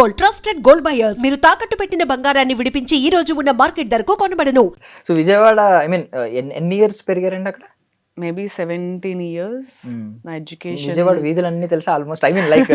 Gold, trusted gold buyers. మీరు తాకట్టు పెట్టిన బంగారాన్ని విడిపించి ఈ రోజు ఉన్న మార్కెట్ ధరకు కొనబడను. సో విజయవాడ ఐ మీన్ ఎన్ని ఇయర్స్ పెరిగారండి అక్కడ? Maybe 17 years. నా ఎడ్యుకేషన్ విజయవాడ వీధులన్నీ తెలుసా ఆల్మోస్ట్? ఐ మీన్ లైక్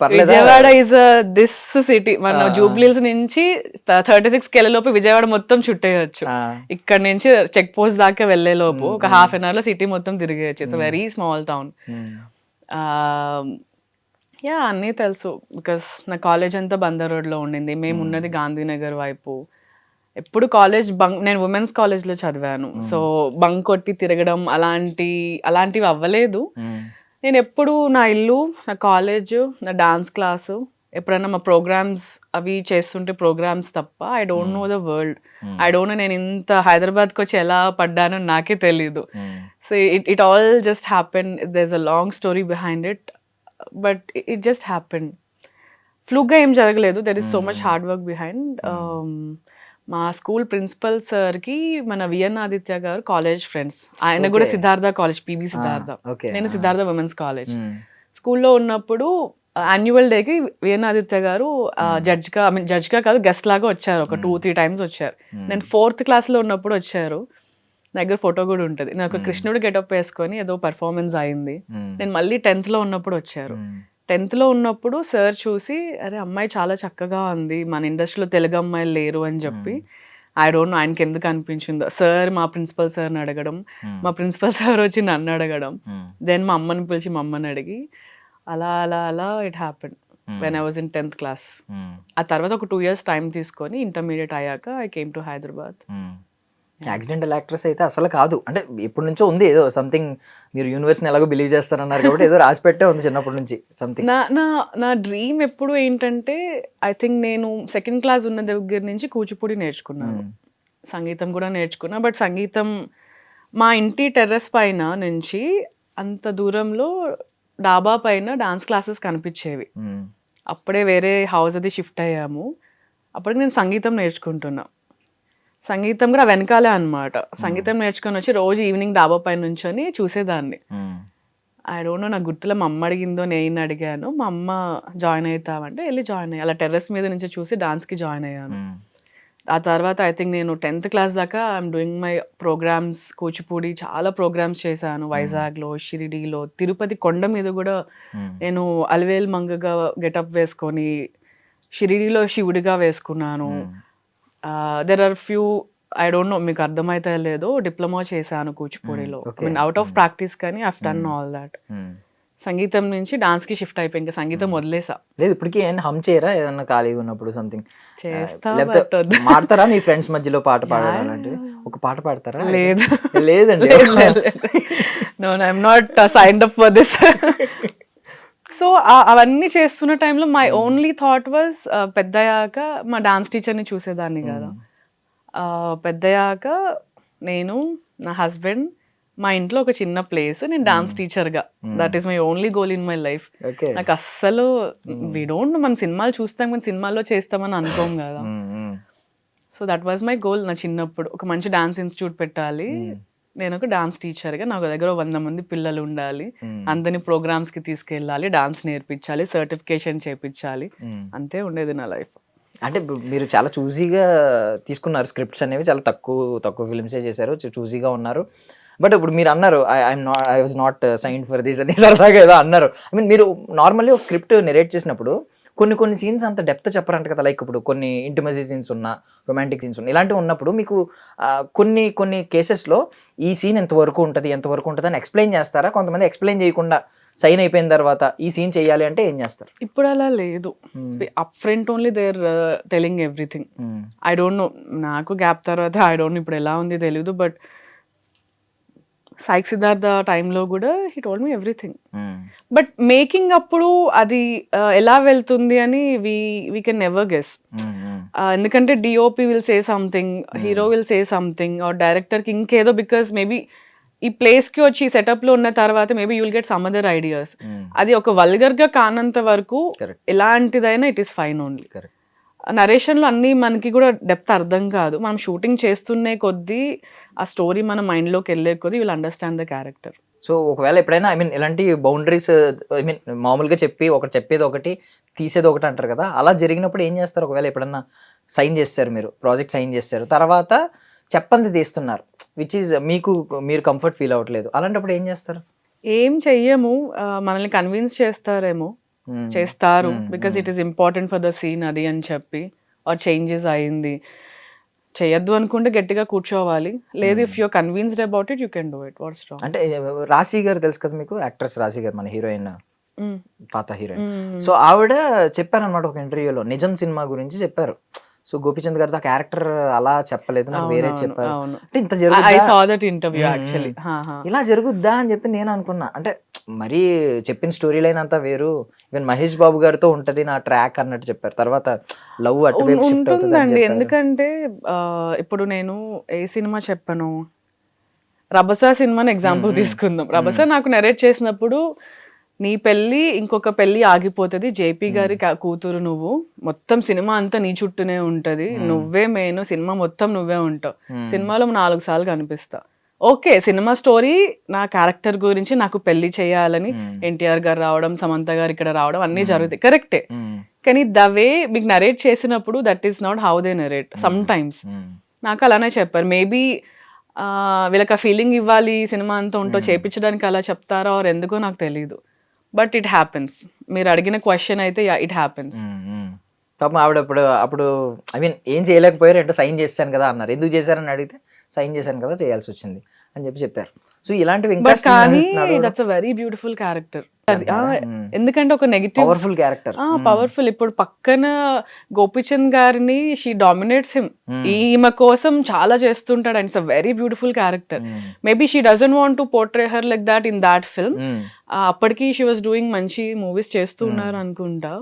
పర్లేదా? Vijayawada is this city. మన జూబ్లీస్ నుంచి 36 కెళ్ళలోపు విజయవాడ మొత్తం చుట్టేయచ్చు. ఇక్కడ నుంచి చెక్ పోస్ట్ దాకా వెళ్లే లోపు ఒక హాఫ్ అన్ అవర్ లో సిటీ మొత్తం తిరిగేయచ్చు. It's very small town. Yeah అన్నీ తెలుసు బికాస్ నా కాలేజ్ అంతా బందర్ రోడ్ లో ఉండింది. మేము ఉన్నది గాంధీనగర్ వైపు. ఎప్పుడు కాలేజ్ బంక్, నేను ఉమెన్స్ కాలేజ్లో చదివాను. సో బంక్ కొట్టి తిరగడం అలాంటివి అవ్వలేదు. నేను ఎప్పుడు నా ఇల్లు, నా కాలేజ్, నా డాన్స్ క్లాసు, ఎప్పుడైనా మా ప్రోగ్రామ్స్ అవి చేస్తుంటే ప్రోగ్రామ్స్ తప్ప I don't know the world. I don't know నేను ఇంత హైదరాబాద్కి వచ్చి ఎలా పడ్డానో నాకే తెలీదు. So it all just happen. There is a long story behind it, but it just happen. ఫ్లూగా ఏం జరగలేదు. There is so much hard work behind. మా స్కూల్ ప్రిన్సిపల్ సార్కి మన విఎన్ ఆదిత్య గారు కాలేజ్ ఫ్రెండ్స్. ఆయన కూడా సిద్ధార్థ కాలేజ్, పిబి సిద్ధార్థ. నేను సిద్ధార్థ ఉమెన్స్ కాలేజ్. స్కూల్లో ఉన్నప్పుడు యాన్యువల్ డేకి విఎన్ ఆదిత్య గారు జడ్జ్గా కాదు గెస్ట్ లాగా వచ్చారు. ఒక 2-3 times వచ్చారు. నేను 4th క్లాస్లో ఉన్నప్పుడు వచ్చారు. నా దగ్గర ఫోటో కూడా ఉంటుంది. నేను ఒక కృష్ణుడు గెటప్ వేసుకొని ఏదో పర్ఫార్మెన్స్ అయింది. నేను మళ్ళీ 10th లో ఉన్నప్పుడు వచ్చారు. 10th లో ఉన్నప్పుడు సార్ చూసి, అరే అమ్మాయి చాలా చక్కగా ఉంది, మన ఇండస్ట్రీలో తెలుగు అమ్మాయిలు లేరు అని చెప్పి, ఐ డోంట్ నో ఆయనకి ఎందుకు అనిపించిందో, సార్ మా ప్రిన్సిపల్ సార్ని అడగడం, మా ప్రిన్సిపల్ సార్ వచ్చి నన్ను అడగడం, దెన్ మా అమ్మని పిలిచి మా అమ్మని అడిగి అలా అలా అలా it happen when I was in 10th class. ఆ తర్వాత ఒక 2 years టైం తీసుకొని ఇంటర్మీడియట్ అయ్యాక I came to Hyderabad. Accidental actress అయితే అసలు కాదు, అంటే ఎప్పటి నుంచో ఉంది ఏదో సంథింగ్. మీరు యూనివర్స్ని ఎలాగో బిలీవ్ చేస్తారన్నారు కాబట్టి ఏదో రాసి పెట్టే ఉంది చిన్నప్పటి నుంచి సంథింగ్. నా డ్రీమ్ ఎప్పుడు ఏంటంటే, ఐ థింక్ నేను 2nd class ఉన్న దగ్గర నుంచి కూచిపూడి నేర్చుకున్నాను, సంగీతం కూడా నేర్చుకున్నా. బట్ సంగీతం మా ఇంటి టెర్రస్ పైన నుంచి అంత దూరంలో డాబా పైన డాన్స్ క్లాసెస్ కనిపించేవి. అప్పుడే వేరే హౌస్ అది షిఫ్ట్ అయ్యాము. అప్పటికి నేను సంగీతం నేర్చుకుంటున్నా. సంగీతం కూడా వెనకాలే అనమాట. సంగీతం నేర్చుకొని వచ్చి రోజు ఈవినింగ్ డాబా పైన నుంచొని చూసేదాన్ని. ఐ డోంట్ నో, నాకు గుర్తులో మా అమ్మ అడిగిందో నేను అడిగాను. మా అమ్మ జాయిన్ అవుతామంటే వెళ్ళి జాయిన్ అయ్యి అలా టెర్రస్ మీద నుంచి చూసి డాన్స్కి జాయిన్ అయ్యాను. ఆ తర్వాత ఐ థింక్ నేను 10th class దాకా I'm doing my programs. Kuchipudi చాలా ప్రోగ్రామ్స్ చేశాను. వైజాగ్లో, షిరిడీలో, తిరుపతి కొండ మీద కూడా నేను అలివేల్ మంగగా గెటప్ వేసుకొని షిరిడీలో శివుడిగా వేసుకున్నాను. There are few, I don't know మీకు అర్థమైతే లేదో, డిప్లొమా చేశాను కూచిపూడిలో. I mean out of practice కానీ I have done all that. సంగీతం నుంచి డాన్స్ కి షిఫ్ట్ అయిపోయి ఇంకా సంగీతం వదిలేసా. లేదు ఇప్పటికీ ఏం హమ్ చేయరా ఏదన్నా ఖాళీగా ఉన్నప్పుడు సంథింగ్ చేస్తా? మాడతారా మీ ఫ్రెండ్స్ మధ్యలో పాట పాడడం అలాంటివి? ఒక పాట పాడతారా? లేదు లేదండి. No, I'm not signed up for this. So అవన్నీ చేస్తున్న టైంలో మై ఓన్లీ థాట్ వాజ్, పెద్దయ్యాక మా డాన్స్ టీచర్ని చూసేదాన్ని కదా. పెద్దయ్యాక నేను, నా హస్బెండ్, మా ఇంట్లో ఒక చిన్న ప్లేస్, నేను డాన్స్ టీచర్గా, that is my only goal in my life. నాకు అస్సలు వీ డోంట్ నో, మనం సినిమాలు చూస్తాం కానీ సినిమాల్లో చేస్తామని అనుకోం కదా. So that was my goal. నా చిన్నప్పుడు ఒక మంచి డాన్స్ ఇన్స్టిట్యూట్ పెట్టాలి, నేను ఒక డాన్స్ టీచర్గా, నాకు దగ్గర 100 మంది పిల్లలు ఉండాలి, అందరినీ ప్రోగ్రామ్స్కి తీసుకెళ్ళాలి, డాన్స్ నేర్పించాలి, సర్టిఫికేషన్ చేయించాలి, అంతే ఉండేది నా లైఫ్. అంటే మీరు చాలా చూజీగా తీసుకున్నారు స్క్రిప్ట్స్ అనేవి, చాలా తక్కువ ఫిల్మ్సే చేశారు, చూజీగా ఉన్నారు. బట్ ఇప్పుడు మీరు అన్నారు I was not signed for this అని సరదాగా ఏదో అన్నారు. ఐ మీన్ మీరు నార్మల్లీ ఒక స్క్రిప్ట్ నెరేట్ చేసినప్పుడు కొన్ని సీన్స్ అంత డెప్త్ చెప్పరంట కదా. లైక్ ఇప్పుడు కొన్ని ఇంటిమసీ సీన్స్ ఉన్నా, రొమాంటిక్ సీన్స్ ఉన్నా, ఇలాంటివి ఉన్నప్పుడు మీకు కొన్ని కేసెస్లో ఈ సీన్ ఎంతవరకు ఉంటుంది అని ఎక్స్ప్లెయిన్ చేస్తారా? కొంతమంది ఎక్స్ప్లెయిన్ చేయకుండా సైన్ అయిపోయిన తర్వాత ఈ సీన్ చేయాలి అంటే ఏం చేస్తారు? ఇప్పుడు అలా లేదు. Up front only they're telling everything. I don't know, నాకు గ్యాప్ తర్వాత ఐ డోంట్ నో ఇప్పుడు ఎలా ఉంది తెలియదు, బట్ సాయి సిద్ధార్థ టైంలో కూడా he told me everything. But making అప్పుడు అది ఎలా వెళ్తుంది అని వీ కెన్ నెవర్ గెస్. ఎందుకంటే DOP will say something, hero will say something, or డైరెక్టర్కి ఇంకేదో, బికాస్ మేబీ ఈ ప్లేస్కి వచ్చి ఈ సెటప్లో ఉన్న తర్వాత maybe you will get some other ideas. అది ఒక వల్గర్గా కానంత వరకు ఎలాంటిదైనా ఇట్ ఈస్ ఫైన్ ఓన్లీ. నరేషన్లో అన్నీ మనకి కూడా డెప్త్ అర్థం కాదు. మనం షూటింగ్ చేస్తున్నే కొద్దీ ఆ స్టోరీ మన మైండ్లోకి వెళ్ళే కొద్దీ will understand the character. So ఒకవేళ ఎప్పుడైనా ఐ మీన్ ఇలాంటి బౌండరీస్ ఐ మీన్ మామూలుగా చెప్పేది ఒకటి తీసేది ఒకటి అంటారు కదా, అలా జరిగినప్పుడు ఏం చేస్తారు? ఒకవేళ ఎప్పుడన్నా సైన్ చేస్తారు, మీరు ప్రాజెక్ట్ సైన్ చేస్తారు, తర్వాత చెప్పంది తీస్తున్నారు, విచ్ ఈజ్ మీరు కంఫర్ట్ ఫీల్ అవ్వట్లేదు, అలాంటప్పుడు ఏం చేస్తారు? ఏం చెయ్యము, మనల్ని కన్విన్స్ చేస్తారేమో, చేస్తారు, because it is important for the scene అది అని చెప్పి, ఆర్ చేంజెస్ అయింది చేయొద్దు అనుకుంటే గట్టిగా కూర్చోవాలి, లేదు if you're convinced about it you can do it, what's wrong. అంటే రాశి గారు తెలుసు కదా మీకు, యాక్ట్రెస్ రాశి గారు, మన హీరోయిన్, పాత హీరోయిన్. సో ఆవిడ చెప్పారనమాట ఒక ఇంటర్వ్యూలో, నిజం సినిమా గురించి చెప్పారు. సో గోపీచంద్ గారితో ఆ క్యారెక్టర్ అలా చెప్పలేదు, నాకు వేరే చెప్పారు. అంటే ఇంత ఇలా జరుగుద్దా అని చెప్పి నేను అనుకున్నా. అంటే మరీ చెప్పిన స్టోరీ లైన్ అంతా వేరు, ఈవెన్ మహేష్ బాబు గారితో ఉంటది నా ట్రాక్ అన్నట్టు చెప్పారు. తర్వాత లవ్ అటువైపు షిఫ్ట్ అవుతుంది. ఎందుకంటే ఇప్పుడు నేను ఏ సినిమా చెప్పను, రభస సినిమాని ఎగ్జాంపుల్ తీసుకుందాం. రభస నాకు నెరేట్ చేసినప్పుడు, నీ పెళ్ళి ఇంకొక పెళ్ళి ఆగిపోతుంది, జేపీ గారి కూతురు నువ్వు, మొత్తం సినిమా అంతా నీ చుట్టూనే ఉంటది, నువ్వే మెయిన్, సినిమా మొత్తం నువ్వే ఉంటావు, సినిమాలో 4 సార్లు కనిపిస్తా. ఓకే, సినిమా స్టోరీ నా క్యారెక్టర్ గురించి, నాకు పెళ్లి చేయాలని ఎన్టీఆర్ గారు రావడం, సమంత గారు ఇక్కడ రావడం అన్ని జరుగుతాయి, కరెక్టే. కానీ ద వే మీకు నరేట్ చేసినప్పుడు that is not how they narrate some times. నాకు అలానే చెప్పారు. మేబీ వీళ్ళకి ఆ ఫీలింగ్ ఇవ్వాలి, సినిమా అంతా ఉంటో చేపించడానికి అలా చెప్తారా ఆర్ ఎందుకో నాకు తెలీదు. But it happens. మీరు అడిగిన క్వశ్చన్ అయితే ఇట్ హ్యాపెన్స్. పాపం ఆవిడ అప్పుడు ఐ మీన్ ఏం చేయలేకపోయారు, అంటే సైన్ చేశాను కదా అన్నారు. ఎందుకు చేశారని అడిగితే సైన్ చేశాను కదా, చేయాల్సి వచ్చింది అని చెప్పారు. సో ఇలాంటివి కానీ that's a very beautiful character. ఎందుకంటే ఒక నెగిటివ్ పవర్ఫుల్ క్యారెక్టర్, పవర్ఫుల్. ఇప్పుడు పక్కన గోపీచంద్ గారిని షీ డామినేట్స్ హిమ్, ఈమె కోసం చాలా చేస్తుంటాడు, and it's a very beautiful character. Maybe she doesn't want to portray her like that in that film. అప్పటికి షీ వాస్ డూయింగ్ మంచి మూవీస్ చేస్తున్నారు అనుకుంటా,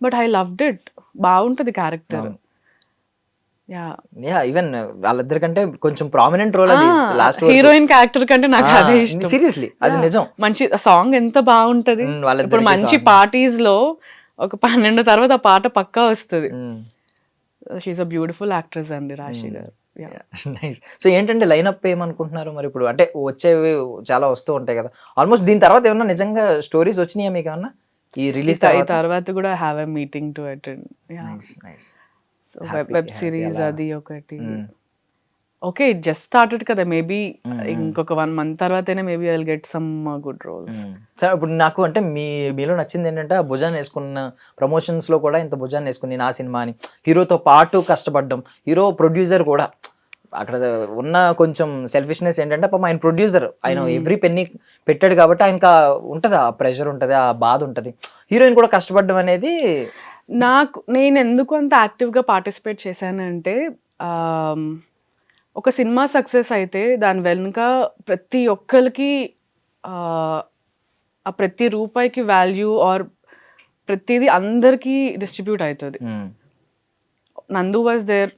బట్ ఐ లవ్డ్ ఇట్. బాగుంటది క్యారెక్టర్. ఈవెన్ వాళ్ళిద్దరికంటే కొంచెం ప్రామినెంట్ రోల్ అది, లాస్ట్ హీరోయిన్ క్యారెక్టర్ కంటే నాకు అదే ఇష్టం. సీరియస్లీ అది నిజం. మంచి సాంగ్ ఎంత బాగుంటది. ఇప్పుడు మంచి పార్టీస్ లో ఒక 12 తర్వాత ఆ పాట పక్కా వస్తుంది. షీఈస్ అ బ్యూటిఫుల్ యాక్ట్రెస్ అండి రాశి గారు. సో ఏంటంటే లైనప్ ఏమనుకుంటున్నారు మరి ఇప్పుడు? అంటే వచ్చేవి చాలా వస్తూ ఉంటాయి కదా, ఆల్మోస్ట్ దీని తర్వాత ఏమన్నా నిజంగా స్టోరీస్ వచ్చినాయా మీకు ఏమన్నా ఈ రిలీజ్ తర్వాత కూడా have a meeting to attend. Web series అది ఒకటి. ఓకే, ఇట్ జస్ట్ స్టార్టెడ్ కదా, మేబీ ఇంకొక 1 month తర్వాతనే maybe I will get some good roles. సరే, ఇప్పుడు నాకు అంటే మీలో నచ్చింది ఏంటంటే, ఆ భుజాన్ని వేసుకున్న ప్రమోషన్స్ లో కూడా ఇంత భుజాన్ని వేసుకుని నా సినిమా అని హీరోతో పాటు కష్టపడ్డం, హీరో ప్రొడ్యూసర్ కూడా. అక్కడ ఉన్న కొంచెం సెల్ఫిష్నెస్ ఏంటంటే, పాపం ఆయన ప్రొడ్యూసర్, ఆయన ఎవ్రీ పెన్ని పెట్టాడు కాబట్టి ఆయనకు ఉంటుంది ఆ ప్రెషర్ ఉంటుంది, ఆ బాధ ఉంటుంది. హీరోయిన్ కూడా కష్టపడడం అనేది నేను ఎందుకు అంత యాక్టివ్గా పార్టిసిపేట్ చేశానంటే, ఒక సినిమా సక్సెస్ అయితే దాని వెనుక ప్రతి ఒక్కరికి ఆ ప్రతి రూపాయికి వాల్యూ ఆర్ ప్రతిదీ అందరికీ డిస్ట్రిబ్యూట్ అవుతుంది. నందు వాజ్ దేర్,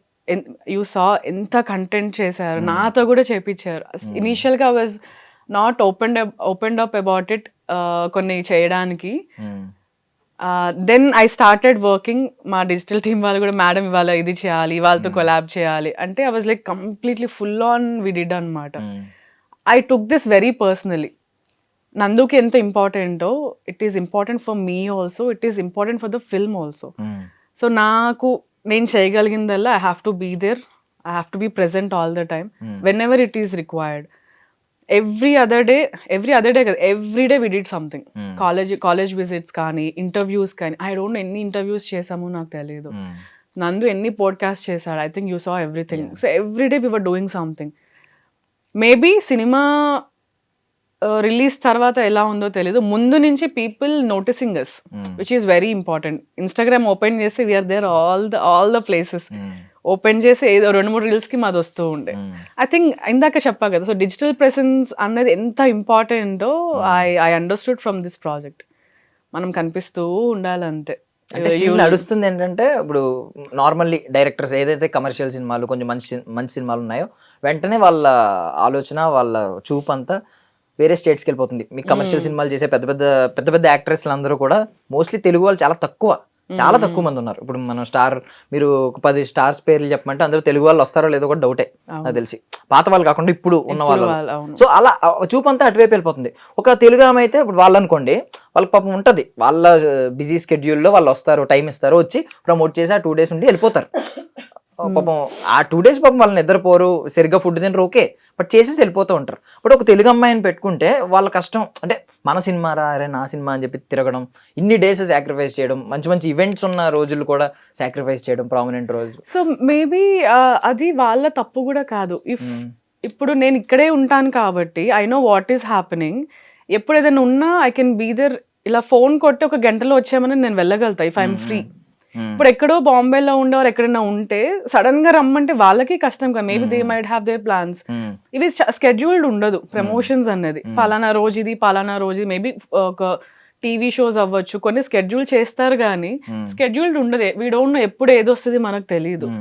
యూ సా ఎంత కంటెంట్ చేశారు, నాతో కూడా చేపించారు. ఇనీషియల్గా was not opened up about it కొన్ని చేయడానికి. Then I started working. మా డిజిటల్ టీమ్ వాళ్ళు కూడా, మేడం ఇవాళ ఇది చేయాలి, వాళ్ళతో కొలాబ్ చేయాలి అంటే, I was like completely full on we did అనమాట. I took this very personally. నందుకి ఎంత ఇంపార్టెంటో, it is important for me also, it is important for the film also. So నాకు నేను చేయగలిగిందల్లా I have to be there, I have to be present all the time whenever it is required. Every other day కదా, every day we did something. College visits కానీ, interviews కానీ, I don't know ఎన్ని interviews చేసామో నాకు తెలియదు. నందు ఎన్ని podcast చేశాడు, I think you saw everything. So every day we were doing something. Maybe cinema release తర్వాత ఎలా ఉందో తెలీదు, ముందు నుంచి people noticing us, which is very important. Instagram open చేస్తే we're there all the places. Open చేసి ఏదో 2-3 రీల్స్కి మాది వస్తూ ఉండే. ఐ థింక్ ఇందాక చెప్పా కదా, సో డిజిటల్ ప్రెసెన్స్ అనేది ఎంత ఇంపార్టెంటో I understood from this project. మనం కనిపిస్తూ ఉండాలంతే. నడుస్తుంది ఏంటంటే, ఇప్పుడు నార్మల్లీ డైరెక్టర్స్ ఏదైతే కమర్షియల్ సినిమాలు, కొంచెం మంచి సినిమాలు ఉన్నాయో, వెంటనే వాళ్ళ ఆలోచన, వాళ్ళ చూపు అంతా వేరే స్టేట్స్కి వెళ్ళిపోతుంది. మీకు కమర్షియల్ సినిమాలు చేసే పెద్ద పెద్ద యాక్ట్రెస్లు అందరూ కూడా మోస్ట్లీ తెలుగు వాళ్ళు చాలా తక్కువ చాలా తక్కువ మంది ఉన్నారు. ఇప్పుడు మనం మీరు ఒక 10 స్టార్స్ పేర్లు చెప్పమంటే అందులో తెలుగు వాళ్ళు వస్తారో లేదో కూడా డౌటే నాకు తెలిసి, పాత వాళ్ళు కాకుండా ఇప్పుడు ఉన్న వాళ్ళు. సో అలా చూపు అంతా అటువైపు వెళ్ళిపోతుంది. ఒక తెలుగు ఆమె అయితే ఇప్పుడు వాళ్ళు అనుకోండి, వాళ్ళకి పాపం ఉంటుంది, వాళ్ళ బిజీ స్కెడ్యూల్లో వాళ్ళు వస్తారు, టైం ఇస్తారు, వచ్చి ప్రమోట్ చేసి ఆ 2 days ఉండి వెళ్ళిపోతారు. పాపం ఆ 2 days పాపం వాళ్ళు నిద్రపోరు, సరిగ్గా ఫుడ్ తినరు, ఓకే, బట్ చేసేసి వెళ్ళిపోతూ ఉంటారు. బట్ ఒక తెలుగు అమ్మాయిని పెట్టుకుంటే వాళ్ళ కష్టం అంటే మన సినిమా రా, అరే నా సినిమా అని చెప్పి తిరగడం, ఇన్ని డేస్ సాక్రిఫైస్ చేయడం, మంచి మంచి ఈవెంట్స్ ఉన్న రోజులు కూడా సాక్రిఫైస్ చేయడం, ప్రామినెంట్ రోజులు. సో మేబీ అది వాళ్ళ తప్పు కూడా కాదు. ఇప్పుడు నేను ఇక్కడే ఉంటాను కాబట్టి I know what is happening. ఎప్పుడు ఏదైనా ఉన్నా ఐ కెన్ బీ దర్. ఇలా ఫోన్ కొట్టి 1 గంటలో వచ్చామని నేను వెళ్ళగలుగుతా ఇఫ్ ఐఎమ్ ఫ్రీ. ఇప్పుడు ఎక్కడో బాంబేలో ఉండేవారు ఎక్కడైనా ఉంటే సడన్ గా రమ్మంటే వాళ్ళకి కష్టం కదా. Maybe they might have their plans. ఇవి స్కెడ్యూల్డ్ ఉండదు ప్రమోషన్స్ అనేది. పలానా రోజు ఇది, పలానా రోజు మేబీ ఒక టీవీ షోస్ అవ్వచ్చు, కొన్ని స్కెడ్యూల్ చేస్తారు కానీ స్కెడ్యూల్డ్ ఉండదు. వీ డోంట్ నో ఎప్పుడు ఏది వస్తుంది మనకు తెలియదు.